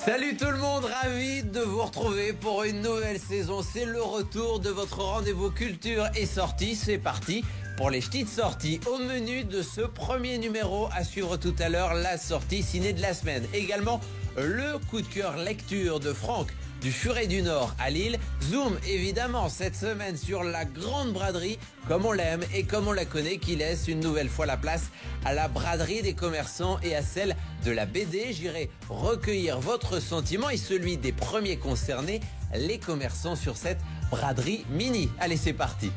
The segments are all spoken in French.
Salut tout le monde, ravi de vous retrouver pour une nouvelle saison. C'est le retour de votre rendez-vous culture et sortie. C'est parti pour les petites sorties. Au menu de ce premier numéro, à suivre tout à l'heure, la sortie ciné de la semaine. Également, le coup de cœur lecture de Franck du Furet du Nord à Lille. Zoom évidemment cette semaine sur la grande braderie comme on l'aime et comme on la connaît, qui laisse une nouvelle fois la place à la braderie des commerçants et à celle de la BD. J'irai recueillir votre sentiment et celui des premiers concernés, les commerçants, sur cette braderie mini. Allez, c'est parti.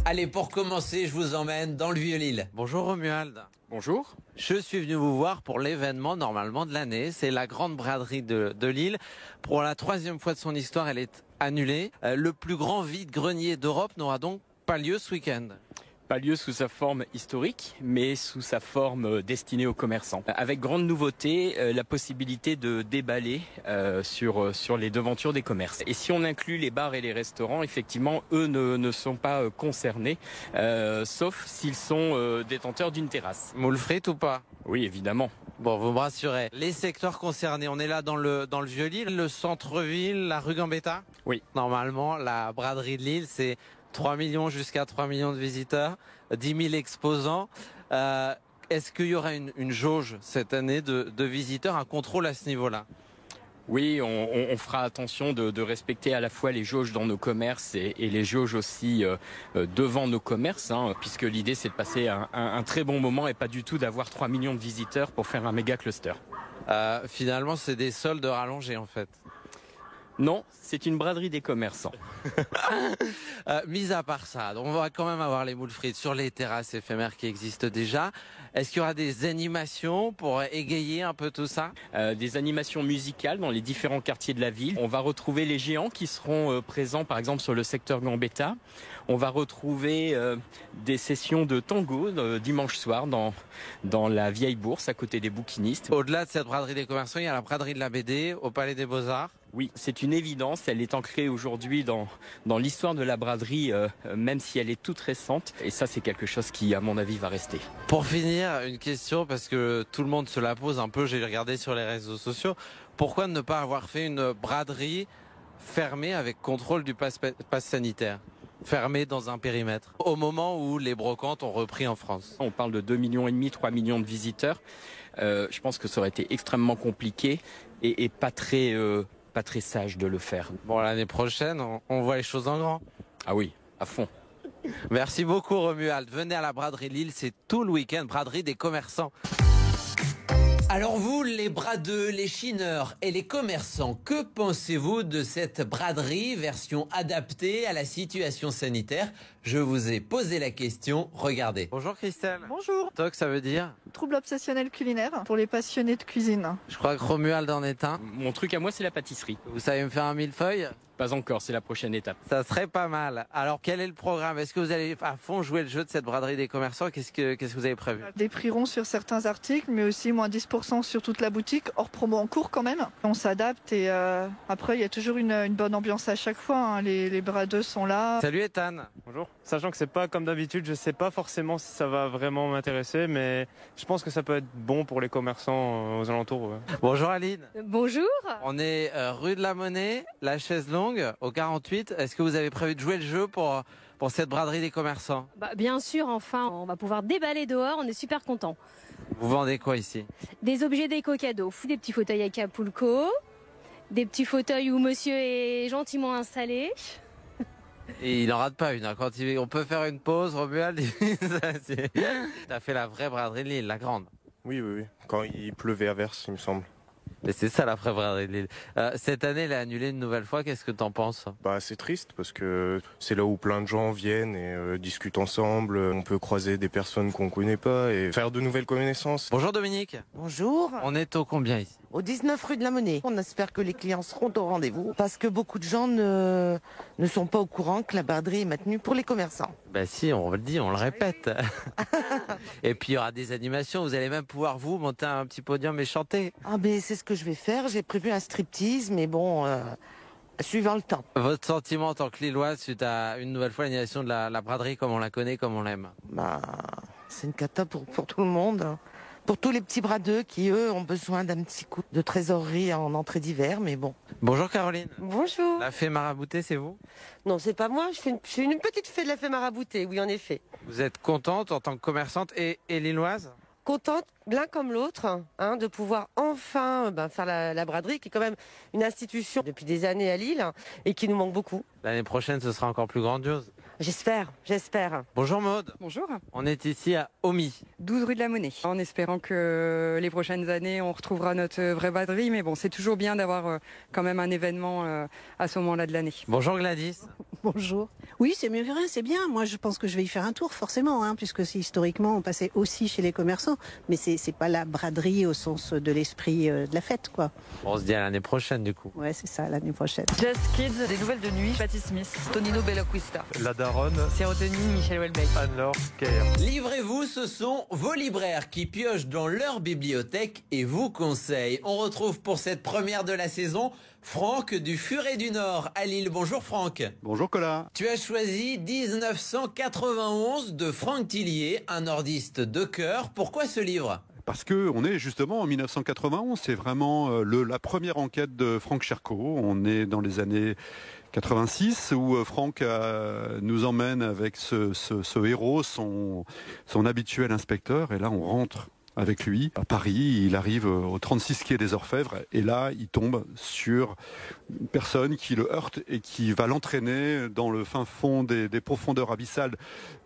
Allez, pour commencer, je vous emmène dans le Vieux-Lille. Bonjour Romuald. Bonjour. Je suis venu vous voir pour l'événement normalement de l'année. C'est la grande braderie de Lille. Pour la 3e fois de son histoire, elle est annulée. Le plus grand vide-grenier d'Europe n'aura donc pas lieu ce week-end. Pas lieu sous sa forme historique, mais sous sa forme destinée aux commerçants. Avec grande nouveauté, la possibilité de déballer sur les devantures des commerces. Et si on inclut les bars et les restaurants, effectivement, eux ne sont pas concernés, sauf s'ils sont détenteurs d'une terrasse. Moule frite ou pas? Oui, évidemment. Bon, vous me rassurez. Les secteurs concernés, on est là dans le Vieux-Lille, le centre-ville, la rue Gambetta? Oui. Normalement, la braderie de Lille, c'est 3 millions jusqu'à 3 millions de visiteurs, 10 000 exposants. Est-ce qu'il y aura une jauge cette année de visiteurs, un contrôle à ce niveau-là? Oui, on fera attention de respecter à la fois les jauges dans nos commerces et les jauges aussi devant nos commerces, puisque l'idée c'est de passer un très bon moment et pas du tout d'avoir 3 millions de visiteurs pour faire un méga cluster. Finalement, c'est des soldes rallongés en fait. Non, c'est une braderie des commerçants. Mis à part ça, donc on va quand même avoir les moules frites sur les terrasses éphémères qui existent déjà. Est-ce qu'il y aura des animations pour égayer un peu tout ça? Des animations musicales dans les différents quartiers de la ville. On va retrouver les géants qui seront présents par exemple sur le secteur Gambetta. On va retrouver des sessions de tango dimanche soir dans la vieille bourse à côté des bouquinistes. Au-delà de cette braderie des commerçants, il y a la braderie de la BD au Palais des Beaux-Arts. Oui, c'est une évidence. Elle est ancrée aujourd'hui dans l'histoire de la braderie, même si elle est toute récente. Et ça, c'est quelque chose qui, à mon avis, va rester. Pour finir, une question, parce que tout le monde se la pose un peu, j'ai regardé sur les réseaux sociaux. Pourquoi ne pas avoir fait une braderie fermée avec contrôle du pass sanitaire? Fermée dans un périmètre, au moment où les brocantes ont repris en France? On parle de 2,5 millions, 3 millions de visiteurs. Je pense que ça aurait été extrêmement compliqué et pas très sage de le faire. Bon, l'année prochaine, on voit les choses en grand. Ah oui, à fond. Merci beaucoup Romuald. Venez à la braderie Lille, c'est tout le week-end, braderie des commerçants. Alors vous, les bradeux, les chineurs et les commerçants, que pensez-vous de cette braderie version adaptée à la situation sanitaire? Je vous ai posé la question, regardez. Bonjour Christelle. Bonjour. TOC, ça veut dire? Trouble obsessionnel culinaire pour les passionnés de cuisine. Je crois que Romuald en est un. Mon truc à moi, c'est la pâtisserie. Vous savez me faire un millefeuille? Pas encore, c'est la prochaine étape. Ça serait pas mal. Alors quel est le programme? Est-ce que vous allez à fond jouer le jeu de cette braderie des commerçants? Qu'est-ce que vous avez prévu? Des prix ronds sur certains articles, mais aussi moins 10% sur toute la boutique, hors promo en cours quand même. On s'adapte et après il y a toujours une bonne ambiance à chaque fois. Les bradeux sont là. Salut Ethan. Bonjour. Sachant que c'est pas comme d'habitude, je sais pas forcément si ça va vraiment m'intéresser, mais je pense que ça peut être bon pour les commerçants aux alentours. Ouais. Bonjour Aline. Bonjour. On est rue de la Monnaie, la chaise longue, au 48. Est-ce que vous avez prévu de jouer le jeu pour cette braderie des commerçants? Bien sûr, enfin, on va pouvoir déballer dehors, on est super contents. Vous vendez quoi ici? Des objets déco-cadeaux, des petits fauteuils à Acapulco, des petits fauteuils où monsieur est gentiment installé. Et il n'en rate pas une. Quand on peut faire une pause, Romuald, t'as fait la vraie braderie de Lille, la grande. Oui. Quand il pleuvait à verse, il me semble. Mais c'est ça la vraie braderie de Lille. Cette année, elle est annulée une nouvelle fois. Qu'est-ce que t'en penses? C'est triste parce que c'est là où plein de gens viennent et discutent ensemble. On peut croiser des personnes qu'on connaît pas et faire de nouvelles connaissances. Bonjour Dominique. Bonjour. On est au combien ici? Au 19 rue de la Monnaie. On espère que les clients seront au rendez-vous parce que beaucoup de gens ne sont pas au courant que la braderie est maintenue pour les commerçants. Si, on le dit, on le répète. Et puis il y aura des animations. Vous allez même pouvoir vous monter un petit podium et chanter. Mais c'est ce que je vais faire. J'ai prévu un striptease, mais bon, suivant le temps. Votre sentiment en tant que Lilloise suite à une nouvelle fois l'annulation de la braderie comme on la connaît, comme on l'aime? C'est une cata pour tout le monde. Pour tous les petits bradeux qui, eux, ont besoin d'un petit coup de trésorerie en entrée d'hiver, mais bon. Bonjour Caroline. Bonjour. La fée maraboutée, c'est vous? Non, c'est pas moi, je suis une petite fée de la fée maraboutée, oui, en effet. Vous êtes contente en tant que commerçante et lilloise? Contente, l'un comme l'autre, de pouvoir enfin faire la braderie, qui est quand même une institution depuis des années à Lille et qui nous manque beaucoup. L'année prochaine, ce sera encore plus grandiose. J'espère. Bonjour Maude. Bonjour. On est ici à Omy. 12 rue de la Monnaie. En espérant que les prochaines années, on retrouvera notre vraie braderie. Mais bon, c'est toujours bien d'avoir quand même un événement à ce moment-là de l'année. Bonjour Gladys. Bonjour. Oui, c'est mieux que rien, c'est bien. Moi, je pense que je vais y faire un tour, forcément, puisque historiquement, on passait aussi chez les commerçants. Mais c'est pas la braderie au sens de l'esprit de la fête, quoi. On se dit à l'année prochaine, du coup. Ouais, c'est ça, l'année prochaine. Just Kids, des nouvelles de nuit, Patti Smith, Tonino Belloquista. La Daronne, Sérotonine, Michel Houellebecq. Anne-Laure Kerr. Livrez-vous, ce sont vos libraires qui piochent dans leur bibliothèque et vous conseillent. On retrouve pour cette première de la saison Franck du Furet du Nord à Lille. Bonjour Franck. Bonjour Colin. Tu as choisi 1991 de Franck Tillier, un nordiste de cœur. Pourquoi ce livre ? Parce que on est justement en 1991, c'est vraiment la première enquête de Franck Chercot. On est dans les années 86 où Franck nous emmène avec ce héros, son habituel inspecteur. Et là, on rentre avec lui à Paris. Il arrive au 36 quai des Orfèvres et là, il tombe sur une personne qui le heurte et qui va l'entraîner dans le fin fond des profondeurs abyssales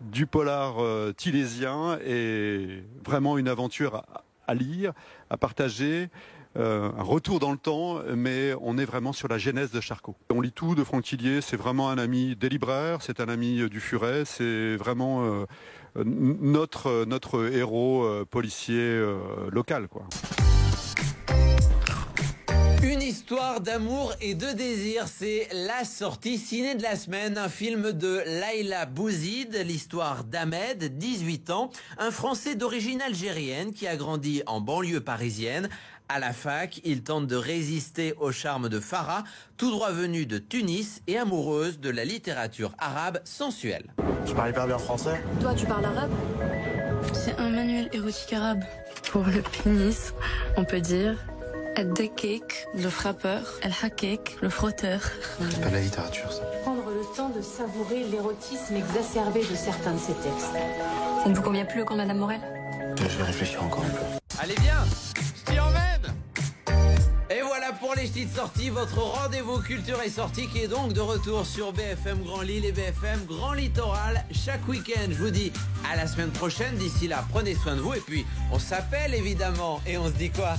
du polar tillésien. Et vraiment une aventure à lire, à partager. Un retour dans le temps, mais on est vraiment sur la genèse de Charcot. On lit tout de Franck Tillier, c'est vraiment un ami des libraires, c'est un ami du Furet, c'est vraiment notre héros policier local, quoi. Une histoire d'amour et de désir, c'est la sortie ciné de la semaine, un film de Laïla Bouzid, l'histoire d'Ahmed, 18 ans, un Français d'origine algérienne qui a grandi en banlieue parisienne. À la fac, il tente de résister au charme de Farah, tout droit venue de Tunis et amoureuse de la littérature arabe sensuelle. Je parle hyper bien français. Toi, tu parles arabe? C'est un manuel érotique arabe. Pour le pénis, on peut dire Ad-Dakik, le frappeur, Al-Hakik, le frotteur. C'est pas de la littérature, ça. Prendre le temps de savourer l'érotisme exacerbé de certains de ces textes. Ça ne vous convient plus, quand Madame Morel? Je vais réfléchir encore un peu. Allez, viens, je t'y emmène. Et voilà pour les petites sorties, votre rendez-vous culture et sortie qui est donc de retour sur BFM Grand Lille et BFM Grand Littoral chaque week-end. Je vous dis à la semaine prochaine. D'ici là, prenez soin de vous et puis on s'appelle évidemment et on se dit quoi ?